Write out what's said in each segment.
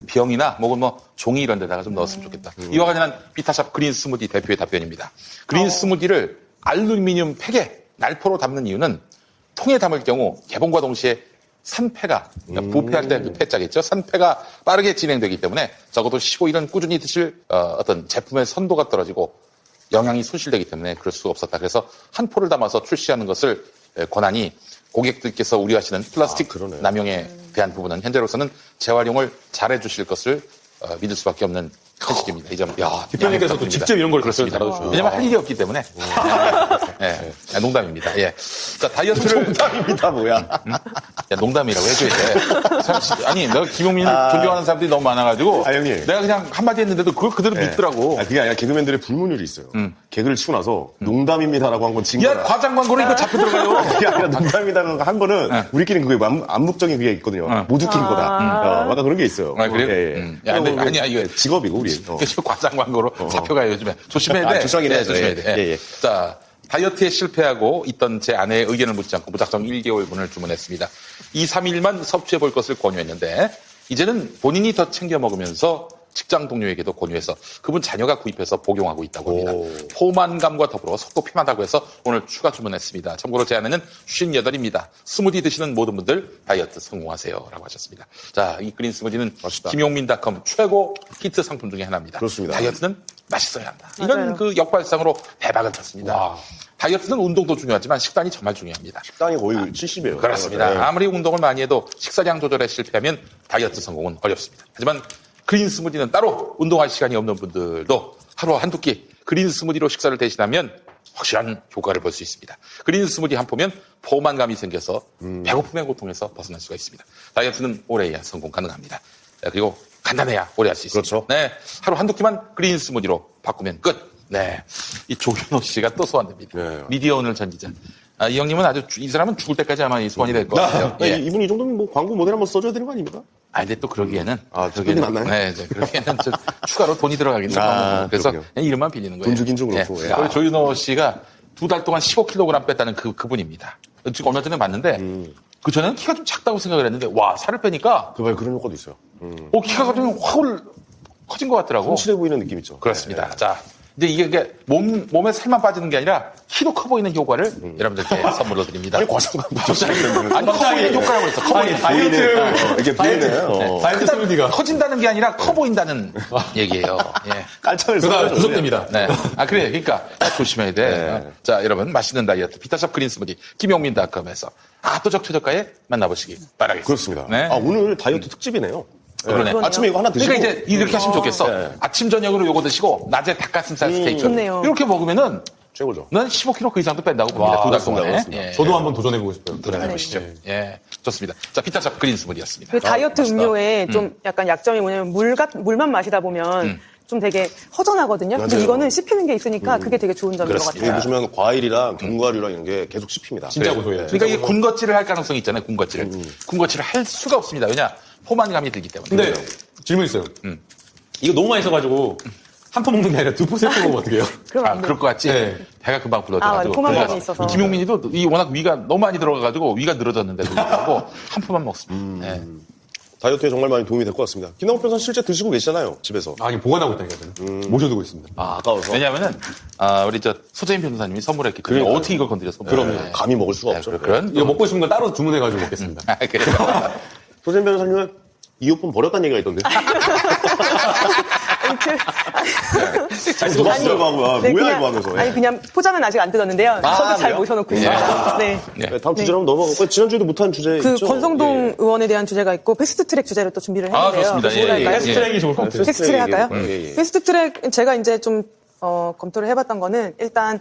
병이나 혹은 뭐 종이 이런 데다가 좀 넣었으면 좋겠다. 이와 관련한 비타샵 그린 스무디 대표의 답변입니다. 그린 스무디를 알루미늄 팩에 날포로 담는 이유는 통에 담을 경우 개봉과 동시에 산패가, 부패할 때 그 패자겠죠. 산패가 빠르게 진행되기 때문에 적어도 15일은 꾸준히 드실 어떤 제품의 선도가 떨어지고 영양이 손실되기 때문에 그럴 수가 없었다. 그래서 한 포를 담아서 출시하는 것을 권하니 고객들께서 우려하시는 플라스틱 남용에 대한 부분은 현재로서는 재활용을 잘해 주실 것을 믿을 수밖에 없는 현실입니다. 이 점. 야, 대표님께서도 직접 이런 걸 그렇습니다. 달아주시죠. 왜냐면 할 일이 없기 때문에. 농담입니다. 예. 자, 다이어트를. 농담입니다, 뭐야. 야, 농담이라고 해줘야 돼. 아니, 내가 김용민을 존경하는 사람들이 너무 많아가지고. 형님. 내가 그냥 한마디 했는데도 그걸 그대로 믿더라고. 그게 아니라 개그맨들의 불문율이 있어요. 개그를 치고 나서 농담입니다라고 한 건 진 거야. 야, 과장 광고로 이거 잡혀 들어가요. 그게 아니라 농담이라는 한 거는 우리끼리 그게 암묵적인 그게 있거든요. 못 웃긴 거다. 약간 그런 게 있어요. 아, 그래요? 예. 야, 근데 아니야, 이거. 직업이고, 우리. 그래서 과장 광고로 잡혀가요, 요즘에. 조심해야 돼. 조심하긴 해야죠. 조심해야 돼. 예. 자, 다이어트에 실패하고 있던 제 아내의 의견을 묻지 않고 무작정 1개월분을 주문했습니다. 2, 3일만 섭취해 볼 것을 권유했는데, 이제는 본인이 더 챙겨 먹으면서 직장 동료에게도 권유해서 그분 자녀가 구입해서 복용하고 있다고 합니다. 포만감과 더불어 속도 피만하다고 해서 오늘 추가 주문했습니다. 참고로 제 아내는 58입니다. 스무디 드시는 모든 분들 다이어트 성공하세요. 라고 하셨습니다. 자, 이 그린 스무디는 김용민닷컴 최고 히트 상품 중에 하나입니다. 그렇습니다. 다이어트는 맛있어야 한다. 이런 그 역발상으로 대박을 쳤습니다. 와. 다이어트는 운동도 중요하지만 식단이 정말 중요합니다. 식당이 거의 70이에요. 그렇습니다. 네. 아무리 운동을 많이 해도 식사량 조절에 실패하면 다이어트 성공은 어렵습니다. 하지만 그린 스무디는 따로 운동할 시간이 없는 분들도 하루 한두 끼 그린 스무디로 식사를 대신하면 확실한 효과를 볼 수 있습니다. 그린 스무디 한 포면 포만감이 생겨서 배고픔의 고통에서 벗어날 수가 있습니다. 다이어트는 오래 해야 성공 가능합니다. 그리고 간단해야 오래 할 수 있습니다. 그렇죠. 네, 하루 한두 끼만 그린 스무디로 바꾸면 끝. 네, 이 조현호 씨가 또 소환됩니다. 네. 미디어 오늘 전 기자. 이 형님은 이 사람은 죽을 때까지 아마 이 소환이 될 것 같아요. 예. 이분 이 정도면 뭐 광고 모델 한번 써줘야 되는 거 아닙니까? 근데 또 그러기에는. 그러긴 맞나요? 네, 그러기에는 추가로 돈이 들어가긴 들어가고. 그래서 그렇군요. 그냥 이름만 빌리는 거예요. 돈 주긴 좀 그렇고. 예. 우리 조윤호 씨가 2달 동안 15kg 뺐다는 그분입니다. 지금 얼마 전에 봤는데, 그 전에는 키가 좀 작다고 생각을 했는데, 와, 살을 빼니까, 그런 효과도 있어요. 키가 좀 확 커진 것 같더라고. 훔칠해 보이는 느낌 있죠. 그렇습니다. 자, 이제 이게 몸에 살만 빠지는 게 아니라 키도 커 보이는 효과를 여러분들께 선물로 드립니다. 과장광고 쫓아내는 아니, 커 보이는 효과라고 했어. 커 보이는. 다이어트. 이게 보이네요. 다이어트 스무디가. 커진다는 게 아니라 커 보인다는 얘기예요. 예. 깔창을 그가 써야죠. 구속됩니다. 네. 그래. 그러니까 조심해야 돼. 자, 여러분 맛있는 다이어트 비타샵 그린 스무디 김용민닷컴에서 압도적 최저가에 만나보시기 바라겠습니다. 그렇습니다. 네. 오늘 다이어트 특집이네요. 그러네. 아침에 이거 하나 드시고. 그러니까 이제 이렇게 하시면 좋겠어. 네. 아침 저녁으로 요거 드시고 낮에 닭가슴살 스테이크. 좋네요. 이렇게 먹으면은 최고죠. 난 15kg 그 이상도 뺀다고 봅니다. 2달 동안에. 그렇습니다. 예. 저도 한번 도전해보고 싶어요. 도전해보시죠. 예. 좋습니다. 자, 비타샵 그린 스무디였습니다. 그 다이어트 맛있다. 음료에 좀 약간 약점이 뭐냐면 물만 마시다 보면 좀 되게 허전하거든요. 근데 맞아요. 이거는 씹히는 게 있으니까 그게 되게 좋은 점인 것 그렇습니다. 여기 같아요. 보시면 과일이랑 견과류랑 이런 게 계속 씹힙니다. 진짜 그래요. 고소해요. 그러니까 이게 군것질을 할 가능성이 있잖아요. 군것질을. 군것질을 할 수가 없습니다. 왜냐? 포만감이 들기 때문에. 근데 질문 있어요. 이거 너무 많이 써가지고 한 포 먹는 게 아니라 2포, 3포 먹으면 어떡해요? 그럼 안 돼요. 그럴 것 같지? 네. 배가 금방 맞아요. 불러져가지고. 포만감이 그래서 있어서. 김용민이도 이 워낙 위가 너무 많이 들어가가지고 위가 늘어졌는데도 불구하고 한 포만 먹습니다. 네. 다이어트에 정말 많이 도움이 될 것 같습니다. 김남국 변호사 실제 드시고 계시잖아요, 집에서. 아니, 보관하고 있다니까, 저는. 모셔두고 있습니다. 아까워서. 왜냐하면은 우리 소재인 변호사님이 선물했기 때문에 그러니까요. 어떻게 이걸 건드렸어? 그럼요. 감히 먹을 수가 없죠. 그런 이거 먹고 싶은 건 따로 주문해가지고 먹겠습니다. 그래요. 소재 변호사님은 이어폰 버렸다는 얘기가 있던데. 누가 쓰려고 한 거야? 네, 뭐야, 이거 하면서. 아니 그냥 포장은 아직 안 뜯었는데요. 저도 잘 그래요? 모셔놓고 있습니다. 네. 네. 다음 주제로 한번 넘어가고. 지난주에도 못한 주제 그 있죠? 권성동 의원에 대한 주제가 있고 패스트트랙 주제를 또 준비를 아, 했는데요. 좋습니다. 그래서 뭐랄까요? 예. 패스트트랙이 좋을 것 같아요. 패스트트랙 할까요? 예. 패스트트랙 제가 이제 좀 검토를 해봤던 거는 일단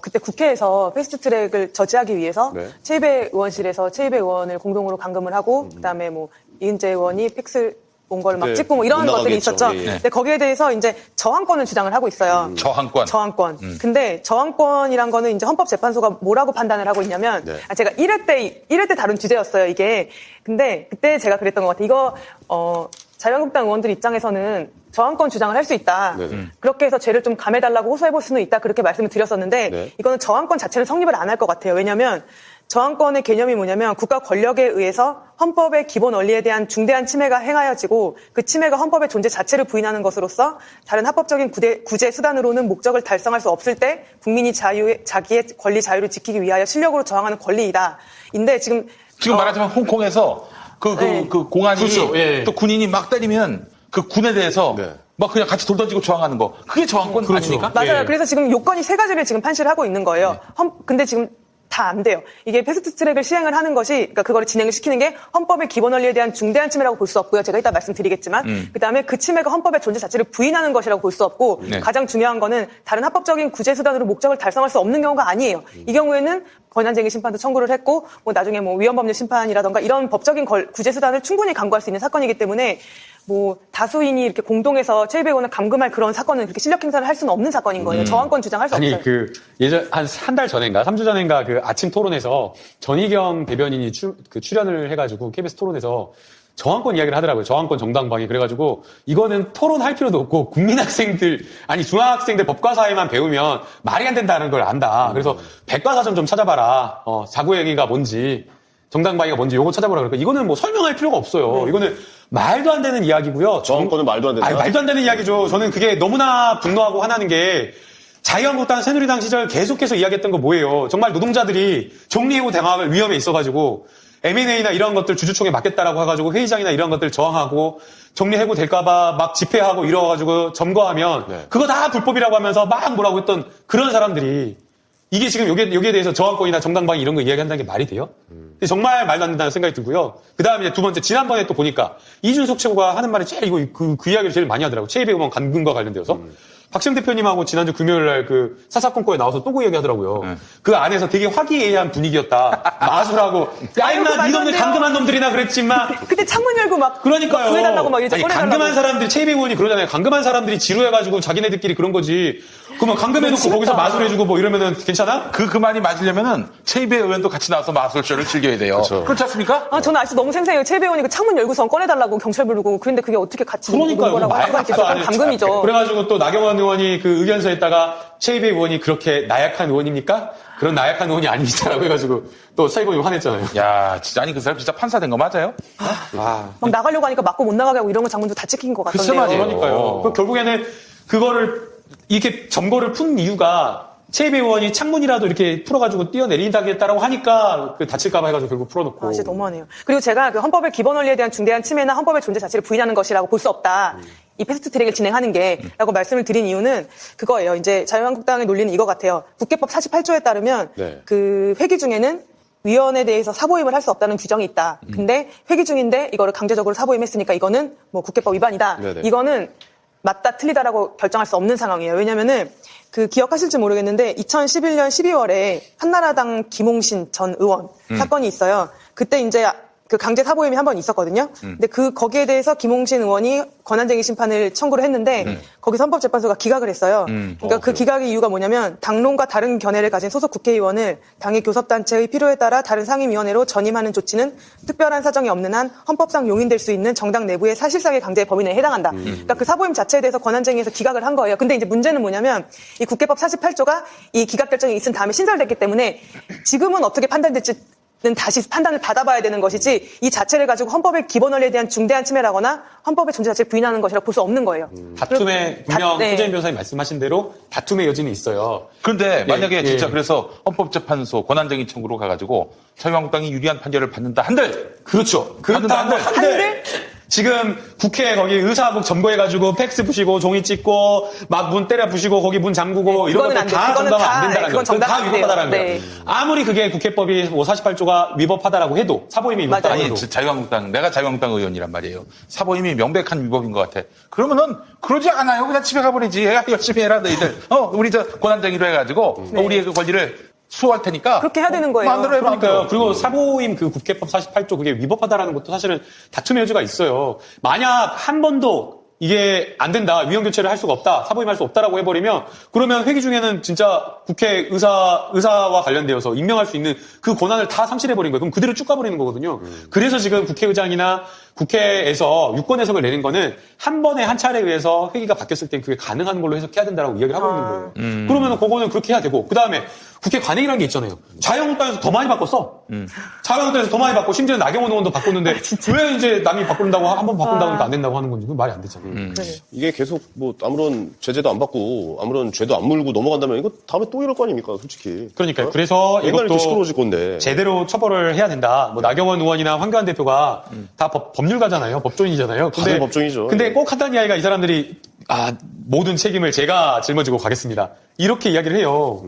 그때 국회에서 패스트트랙을 저지하기 위해서 네. 최이배 의원실에서 최이배 의원을 공동으로 감금을 하고 그다음에 뭐 이은재 의원이 팩스 온 걸 막 그때 찍고 뭐 이런 못 것들이 나가겠죠. 있었죠. 예, 예. 근데 거기에 대해서 이제 저항권을 주장을 하고 있어요. 저항권. 저항권. 근데 저항권이란 거는 이제 헌법재판소가 뭐라고 판단을 하고 있냐면, 네. 제가 1회 때 다룬 주제였어요, 이게. 근데 그때 제가 그랬던 것 같아요. 이거, 자유한국당 의원들 입장에서는 저항권 주장을 할 수 있다. 그렇게 해서 죄를 좀 감해달라고 호소해볼 수는 있다. 그렇게 말씀을 드렸었는데, 네. 이거는 저항권 자체는 성립을 안 할 것 같아요. 왜냐면, 저항권의 개념이 뭐냐면 국가 권력에 의해서 헌법의 기본 원리에 대한 중대한 침해가 행하여지고 그 침해가 헌법의 존재 자체를 부인하는 것으로서 다른 합법적인 구제 수단으로는 목적을 달성할 수 없을 때 국민이 자기의 권리 자유를 지키기 위하여 실력으로 저항하는 권리이다. 인데 지금 말하자면 홍콩에서 네. 그 공안이 그렇죠. 예. 또 군인이 막 때리면 그 군에 대해서 네. 막 그냥 같이 돌 던지고 저항하는 거. 그게 저항권 아닙니까? 맞아요. 예. 그래서 지금 요건이 3가지를 지금 판시를 하고 있는 거예요. 근데 지금 다 안 돼요. 이게 패스트 트랙을 시행을 하는 것이, 그러니까 그거를 진행을 시키는 게 헌법의 기본 원리에 대한 중대한 침해라고 볼 수 없고요. 제가 이따 말씀드리겠지만, 그 다음에 그 침해가 헌법의 존재 자체를 부인하는 것이라고 볼 수 없고, 네. 가장 중요한 거는 다른 합법적인 구제 수단으로 목적을 달성할 수 없는 경우가 아니에요. 이 경우에는 권한쟁의 심판도 청구를 했고, 뭐 나중에 뭐 위헌법률 심판이라던가 이런 법적인 구제 수단을 충분히 강구할 수 있는 사건이기 때문에, 뭐 다수인이 이렇게 공동해서 최이배 의원을 감금할 그런 사건은 그렇게 실력 행사를 할 수는 없는 사건인 거예요. 저항권 주장할 수 아니, 없어요. 예전, 한 달 전인가, 3주 전인가 그 아침 토론에서 전희경 대변인이 출연을 해가지고 KBS 토론에서 저항권 이야기를 하더라고요. 저항권 정당방위. 그래가지고 이거는 토론할 필요도 없고 국민학생들, 아니 중학생들 법과사에만 배우면 말이 안 된다는 걸 안다. 그래서 백과사전 좀 찾아봐라. 사고행위가 뭔지. 정당방위가 뭔지 요거 찾아보라 그러니까 이거는 뭐 설명할 필요가 없어요. 이거는 말도 안 되는 이야기고요. 저항권은 말도 안 된다. 아니, 말도 안 되는 이야기죠. 저는 그게 너무나 분노하고 화나는 게 자유한국당, 새누리당 시절 계속해서 이야기했던 거 뭐예요. 정말 노동자들이 정리해고 당할 위험에 있어가지고 M&A나 이런 것들 주주총회 맡겠다라고 해가지고 회의장이나 이런 것들 저항하고 정리해고 될까봐 막 집회하고 이러가지고 점거하면 네. 그거 다 불법이라고 하면서 막 뭐라고 했던 그런 사람들이 이게 지금 여기에 대해서 저항권이나 정당방위 이런 거 이야기한다는 게 말이 돼요? 근데 정말 말도 안 된다는 생각이 들고요. 그 다음에 두 번째, 지난번에 또 보니까 이준석 최고가 하는 말이 제일 그 이야기를 제일 많이 하더라고요. 최이배 의원 감금과 관련되어서. 박시영 대표님하고 지난주 금요일 날 그 사사건거에 나와서 또 그 얘기 하더라고요. 그 안에서 되게 화기애애한 분위기였다. 마술하고. 야, 임마, 니 놈들 감금한 놈들이나 그랬지만. 그때 창문 열고 막 그러니까요. 구해달라고 막 이제 아니, 꺼내달라고. 감금한 사람들이, 최이배 의원이 그러잖아요. 감금한 사람들이 지루해가지고 자기네들끼리 그런 거지. 그러면 감금해놓고 미치겠다. 거기서 마술해주고 뭐 이러면은 괜찮아? 그 말이 맞으려면은 최이배 의원도 같이 나와서 마술쇼를 즐겨야 돼요. 그렇지 않습니까? 저는 아직도 너무 생생해요. 최이배 의원이 그 창문 열고선 꺼내달라고 경찰 부르고 그런데 그게 어떻게 같이 그러니까요. 있는 거라고 할 수가 있겠어요. 감금이죠. 그래가지고 또 나경원 의원이 그 의견서에다가 최이배 의원이 그렇게 나약한 의원입니까? 그런 나약한 의원이 아닙니다라고 해가지고 또 최이배 의원이 화냈잖아요. 야, 진짜 아니 그 사람 진짜 판사 된 거 맞아요? 막 나가려고 하니까 맞고 못 나가게 하고 이런 거 장면도 다 찍힌 것 글쎄 같던데요. 말이에요. 그러니까요. 그 결국에는 그거를 이렇게 점거를 푼 이유가 최이배 의원이 창문이라도 이렇게 풀어가지고 뛰어내린다겠다라고 하니까 그 다칠까봐 해가지고 결국 풀어놓고. 진짜 너무하네요. 그리고 제가 그 헌법의 기본 원리에 대한 중대한 침해나 헌법의 존재 자체를 부인하는 것이라고 볼 수 없다. 이 패스트 트랙을 진행하는 게 라고 말씀을 드린 이유는 그거예요. 이제 자유한국당의 논리는 이거 같아요. 국회법 48조에 따르면 네. 그 회기 중에는 위원에 대해서 사보임을 할 수 없다는 규정이 있다. 근데 회기 중인데 이거를 강제적으로 사보임했으니까 이거는 뭐 국회법 위반이다. 네네. 이거는 맞다 틀리다라고 결정할 수 없는 상황이에요. 왜냐면은 그 기억하실지 모르겠는데 2011년 12월에 한나라당 김홍신 전 의원 사건이 있어요. 그때 이제 그 강제 사보임이 한 번 있었거든요. 근데 거기에 대해서 김홍신 의원이 권한쟁의 심판을 청구를 했는데 거기서 헌법재판소가 기각을 했어요. 그러니까 그 기각의 이유가 뭐냐면 당론과 다른 견해를 가진 소속 국회의원을 당의 교섭단체의 필요에 따라 다른 상임위원회로 전임하는 조치는 특별한 사정이 없는 한 헌법상 용인될 수 있는 정당 내부의 사실상의 강제 범위 내에 해당한다. 그러니까 그 사보임 자체에 대해서 권한쟁의에서 기각을 한 거예요. 근데 이제 문제는 뭐냐면 이 국회법 48조가 이 기각 결정이 있은 다음에 신설됐기 때문에 지금은 어떻게 판단될지 는 다시 판단을 받아봐야 되는 것이지 이 자체를 가지고 헌법의 기본 원리에 대한 중대한 침해라거나 헌법의 존재 자체를 부인하는 것이라고 볼 수 없는 거예요. 다툼의 분명 네. 손재인 변호사님 말씀하신 대로 다툼의 여지는 있어요. 그런데 만약에 예. 진짜 그래서 헌법재판소 권한쟁의 청구로 가가지고 자유한국당이 유리한 판결을 받는다 한들 그렇죠. 그렇다고 한들. 한들 지금 국회 거기 의사복 점거해가지고 팩스 부시고 종이 찍고 막 문 때려 부시고 거기 문 잠그고 이런 그거는 것들 안 돼. 다 그거는 정당화 다, 안 된다는 그건 거예요. 그건 다 정당 안 돼요. 위법하다는 네. 거예요. 아무리 그게 국회법이 뭐 48조가 위법하다라고 해도 사보임이 위법하다고 맞아요. 해도 아니 자유한국당 내가 자유한국당 의원이란 말이에요. 사보임이 명백한 위법인 것 같아. 그러면은 그러지 않아요. 그냥 집에 가버리지. 야, 열심히 해라 너희들. 우리 저 권한쟁의로 해가지고 우리의 그 권리를 수호할 테니까 그렇게 해야 되는 거예요. 마음대로 해봐. 그러니까요. 그리고 사보임 그 국회법 48조 그게 위법하다라는 것도 사실은 다툼의 여지가 있어요. 만약 한 번도 이게 안 된다, 위헌 교체를 할 수가 없다, 사보임할 수 없다라고 해버리면 그러면 회기 중에는 진짜 국회 의사와 관련되어서 임명할 수 있는 그 권한을 다 상실해버린 거예요. 그럼 그대로 쭉 가버리는 거거든요. 그래서 지금 국회의장이나 국회에서 유권 해석을 내는 거는 한 번에 한 차례에 의해서 회기가 바뀌었을 땐 그게 가능한 걸로 해석해야 된다고 이야기를 하고 있는 거예요. 그러면 그거는 그렇게 해야 되고, 그 다음에 국회 관행이라는 게 있잖아요. 자유한국당에서 더 많이 바꿨어. 자유한국당에서 더 많이 바꿨고, 심지어 나경원 의원도 바꿨는데 왜 이제 남이 바꾼다고 한 번 바꾼다고 하니까 안 된다고 하는 건지 그건 말이 안 되잖아요. 이게 계속 뭐 아무런 제재도 안 받고 아무런 죄도 안 물고 넘어간다면 이거 다음에 또 이럴 거 아닙니까, 솔직히. 그러니까요. 그래서 옛날에 또 이것도 시끄러워질 건데. 제대로 처벌을 해야 된다. 뭐 나경원 의원이나 황교안 대표가 다 법률가잖아요. 법조인이잖아요. 다들 법조인이죠. 근데 예. 꼭 한다는 이야기가 이 사람들이 모든 책임을 제가 짊어지고 가겠습니다. 이렇게 이야기를 해요.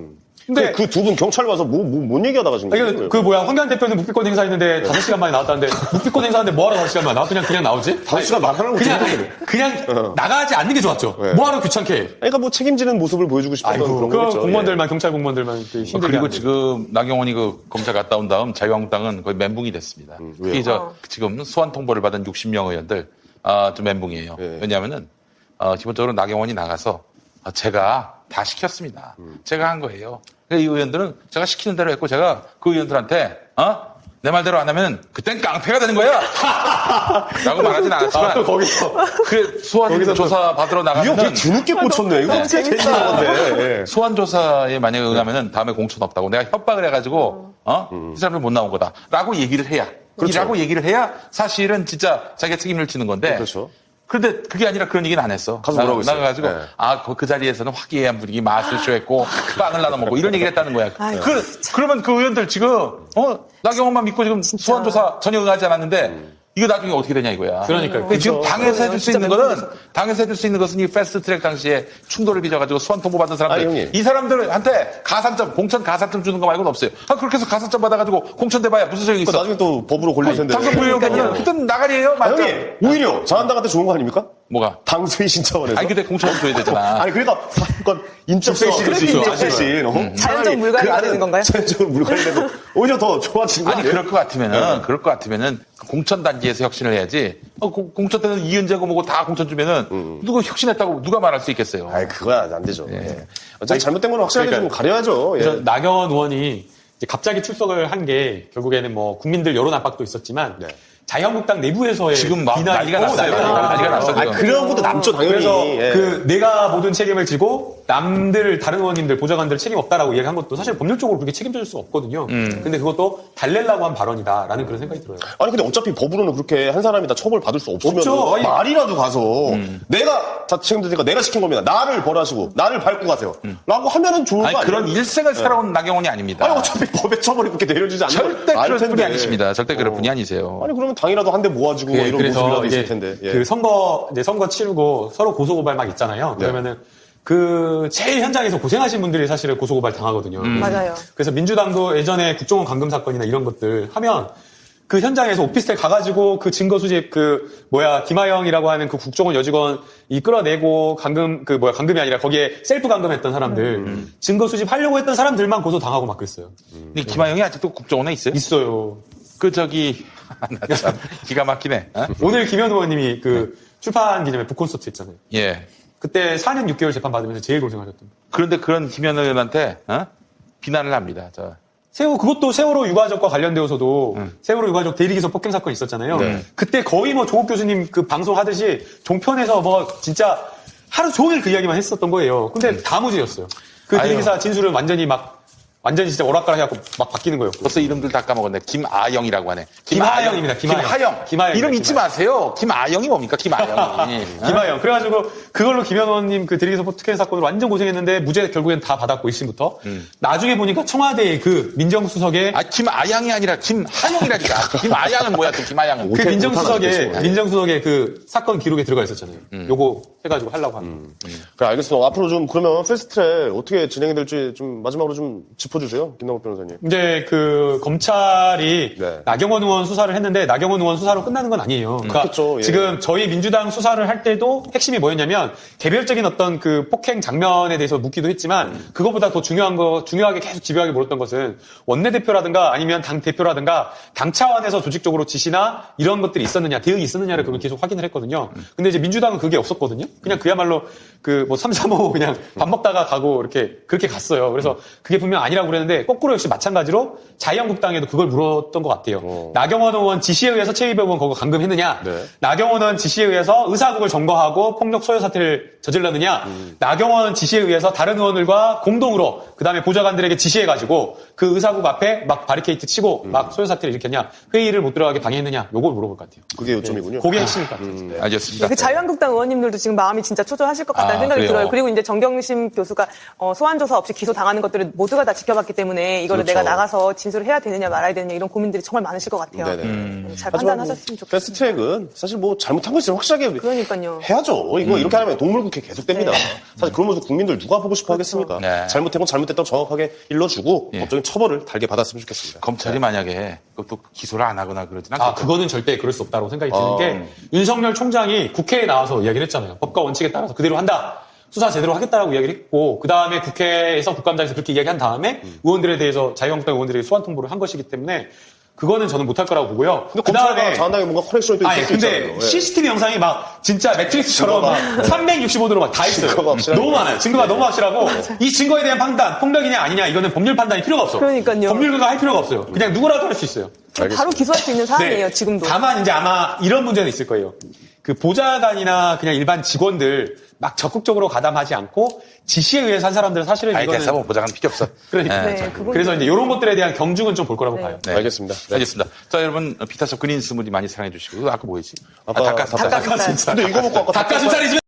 근데 그 두 분 경찰 와서 뭔 얘기하다가 지금. 황교안 대표는 묵비권 행사했는데 5시간 만에 나왔다는데 묵비권 행사하는데 뭐하러 5시간 만에 나와? 그냥 나오지? 5시간 말하는 거 그냥 나가지 않는 게 좋았죠. 네. 뭐하러 귀찮게 해. 그러니까 뭐 책임지는 모습을 보여주고 싶었던 그런 그 거겠죠. 공무원들만 경찰 공무원들만 힘들게 그리고 하는 지금 나경원이 그 검찰 갔다 온 다음 자유한국당은 거의 멘붕이 됐습니다. 왜요? 특히 지금 소환 통보를 받은 60명 의원들 좀 멘붕이에요. 예. 왜냐하면은 기본적으로 나경원이 나가서 제가 다 시켰습니다. 제가 한 거예요. 그러니까 이 의원들은 제가 시키는 대로 했고 제가 그 의원들한테 내 말대로 안 하면 그땐 깡패가 되는 거야. 라고 말하진 않았지만 또 거기서 그 소환 조사 받으러 이거 되게 나가면 뒤늦게 꽂혔네. 이거 재밌는 건데. 예. 소환 조사에 만약에 응하면은 다음에 공천 없다고 내가 협박을 해가지고 이 사람들 못 나온 거다라고 얘기를 해야 그렇죠. 라고 얘기를 해야 사실은 진짜 자기가 책임을 지는 건데. 그렇죠. 그런데 그게 아니라 그런 얘기는 안 했어. 가서 뭐라고 했어요? 나가가지고 네. 그 자리에서는 화기애애한 분위기 맛을 쇼했고 빵을 나눠 먹고 이런 얘기를 했다는 거야. 아이고, 그러면 그 의원들 지금 나경원만 믿고 지금 소환 조사 전혀 응하지 않았는데. 이거 나중에 어떻게 되냐 이거야. 그러니까요. 근데 지금 그렇죠. 당에서 해줄 수 진짜 있는 거는 당에서 해줄 수 있는 것은 이 패스트 트랙 당시에 충돌을 빚어가지고 소환 통보 받은 사람들 형님. 이 사람들한테 가산점 공천 가산점 주는 거 말고는 없어요. 그렇게 해서 가산점 받아가지고 공천 돼봐야 무슨 소용이 있어. 나중에 또 법으로 걸릴 텐데. 당선 부여하면 그땐 나가리예요. 맞죠? 형님, 오히려 자한당한테 좋은 거 아닙니까? 뭐가? 당수의 신청원에서. 아니 근데 공천을 줘야 되잖아. 아니 그러니까 인적 세신일 수 있죠. 인적 세신. 자연적 물갈이가 되는 건가요? 자연적으로 물갈이 되고 오히려 더 좋아지는 거 아니 아니에요? 그럴 것 같으면은 공천 단계에서 혁신을 해야지. 공천 때는 이은재고 뭐고 다 공천 주면은 누가 혁신했다고 누가 말할 수 있겠어요. 아이 그거야 안 되죠. 예. 어차피 잘못된 건 확실하게 좀 가려야죠. 예. 그래서 나경원 의원이 이제 갑자기 출석을 한 게 결국에는 뭐 국민들 여론 압박도 있었지만 네. 자유한국당 내부에서의 지금 막 비난이 난리가 있고 났어요. 난리가 났어. 아 그런 것도 남죠 당연히. 그래서 예. 내가 모든 책임을 지고 남들 다른 의원님들 보좌관들 책임 없다라고 이야기한 것도 사실 법률적으로 그렇게 책임져줄 수가 없거든요. 근데 그것도 달래려고 한 발언이다라는 그런 생각이 들어요. 아니 근데 어차피 법으로는 그렇게 한 사람이 다 처벌 받을 수 없으면 없죠. 아니, 말이라도 가서 내가 다 책임질 테니까 내가 시킨 겁니다. 나를 벌하시고 나를 밟고 가세요. 라고 하면은 좋은 거 아니 아니에요? 그런 일생을 살아온 나경원이 아닙니다. 아니 어차피 법의 처벌이 그렇게 내려지지 않는 절대 걸 알 그럴 텐데. 분이 아니십니다. 절대 그럴 분이 아니세요. 아니 그러면 당이라도 한 대 모아주고 뭐 이런 모습이라도 있을 텐데. 예. 그 선거 치르고 서로 고소고발 막 있잖아요. 네. 그러면은 그 제일 현장에서 고생하신 분들이 사실은 고소고발 당하거든요. 맞아요. 그래서 민주당도 예전에 국정원 감금 사건이나 이런 것들 하면 그 현장에서 오피스텔 가가지고 그 증거 수집 김하영이라고 하는 그 국정원 여직원 끌어내고 감금이 아니라 거기에 셀프 감금했던 사람들 증거 수집하려고 했던 사람들만 고소 당하고 막 그랬어요. 근데 김하영이 아직도 국정원에 있어요? 있어요. 나 참 기가 막히네. 어? 오늘 김현 의원님이 출판 기념회 북콘서트 있잖아요. 예. 그때 4년 6개월 재판 받으면서 제일 고생하셨던. 그런데 그런 김현 의원한테 비난을 합니다. 그것도 세월호 유가족과 관련되어서도 세월호 유가족 대리기소 폭행 사건 있었잖아요. 네. 그때 거의 조국 교수님 방송하듯이 종편에서 진짜 하루 종일 그 이야기만 했었던 거예요. 근데 다 무죄였어요. 그 대리기사 진술은 완전히 진짜 오락가락 해갖고 막 바뀌는 거였고. 벌써 이름들 다 까먹었네. 김아영이라고 하네. 김하영입니다. 김하영. 이름 잊지 마세요. 김아영이 뭡니까? 김아영이. 김하영. 그래가지고 그걸로 김 의원님 대리기소 폭행 사건으로 완전 고생했는데 무죄 결국엔 다 받았고 1심부터. 나중에 보니까 청와대의 민정수석의 김아영이 아니라 김하영이라니까. 김아영은 뭐야 또 김아영은. 민정수석의 사건 기록에 들어가 있었잖아요. 요거 해가지고 하려고 하는. 그래 알겠습니다. 앞으로 좀 그러면 패스트트랙 어떻게 진행이 될지 좀 마지막으로 좀 짚어 짚어주세요, 김남국 변호사님. 이제 그 검찰이 네. 나경원 의원 수사를 했는데 나경원 의원 수사로 끝나는 건 아니에요. 그러니까 그렇죠, 예. 지금 저희 민주당 수사를 할 때도 핵심이 뭐였냐면 개별적인 어떤 그 폭행 장면에 대해서 묻기도 했지만 그것보다 더 중요하게 계속 집요하게 물었던 것은 원내대표라든가 아니면 당 대표라든가 당 차원에서 조직적으로 지시나 이런 것들이 있었느냐, 대응이 있었느냐를 그걸 계속 확인을 했거든요. 근데 이제 민주당은 그게 없었거든요. 그냥 그야말로 그 뭐 3, 4, 5 그냥 밥 먹다가 가고 이렇게 그렇게 갔어요. 그래서 그게 분명 아니라고 그랬는데 거꾸로 역시 마찬가지로 자유한국당에도 그걸 물었던 것 같아요. 나경원 의원 지시에 의해서 최이배 의원 거기 감금했느냐? 네. 나경원 의원 지시에 의해서 의사국을 점거하고 폭력 소요 사태를 저질렀느냐? 나경원 지시에 의해서 다른 의원들과 공동으로 그다음에 보좌관들에게 지시해가지고 그 의사국 앞에 막 바리케이트 치고 막 소요 사태를 일으켰냐? 회의를 못 들어가게 방해했느냐? 요걸 물어볼 것 같아요. 그게 요점이군요. 그게 핵심일 것 같아요. 알겠습니다. 그 자유한국당 의원님들도 지금 마음이 진짜 초조하실 것 같다는 생각이 그래요? 들어요. 그리고 이제 정경심 교수가 소환조사 없이 기소당하는 것들을 모두가 다 지켜봤기 때문에 이거를 그렇죠. 내가 나가서 진술을 해야 되느냐 말아야 되느냐 이런 고민들이 정말 많으실 것 같아요. 네네. 잘 하지만 판단하셨으면 좋겠어요. 패스트트랙은 사실 뭐 잘못한 거 있으면 확실하게 그러니까요. 해야죠. 이거 이렇게 하면 동물국회 계속됩니다. 네. 사실 그런 모습 국민들 누가 보고 싶어 하겠습니까? 네. 잘못된 건 잘못됐다고 정확하게 일러주고 예. 법적인 처벌을 달게 받았으면 좋겠습니다. 검찰이 만약에 그것도 기소를 안 하거나 그러진 않겠죠. 아, 그거는 절대 그럴 수 없다고 생각이 드는 게 윤석열 총장이 국회에 나와서 이야기를 했잖아요. 법과 원칙에 따라서 그대로 한다. 수사 제대로 하겠다라고 이야기를 했고 그다음에 국회에서 국감장에서 그렇게 이야기한 다음에 의원들에 대해서 자유한국당 의원들에게 소환 통보를 한 것이기 때문에 그거는 저는 못할 거라고 보고요. 근데 검찰과 자한당에 뭔가 커넥션이 또 있을 수 근데 있잖아요. 예. CCTV 영상이 막 진짜 매트릭스처럼 막 365도로 막 다 있어요. 증거가 확실하네. 너무 많아요. 증거가 너무 확실하고 이 증거에 대한 판단, 폭력이냐 아니냐 이거는 법률 판단이 필요가 없어. 그러니까요. 법률가가 할 필요가 없어요. 그냥 누구라도 할 수 있어요. 바로 기소할 수 있는 사안이에요, 네. 지금도. 다만 이제 아마 이런 문제는 있을 거예요. 그 보좌관이나 그냥 일반 직원들 막 적극적으로 가담하지 않고 지시에 의해서 한 사람들은 사실은 아예 이거는 대사본 보장은 필요 없어. 그러니까. 네, 네, 자, 그건 그래서 이제 이런 것들에 대한 경중은 좀 볼 거라고 네. 봐요. 네. 알겠습니다. 네. 알겠습니다. 자, 여러분, 비타샵 그린 스무디 많이 사랑해 주시고, 아까 뭐였지? 아까 닭가슴살. 닭가슴살. 근데 이거 먹고 아까 닭가슴살이지.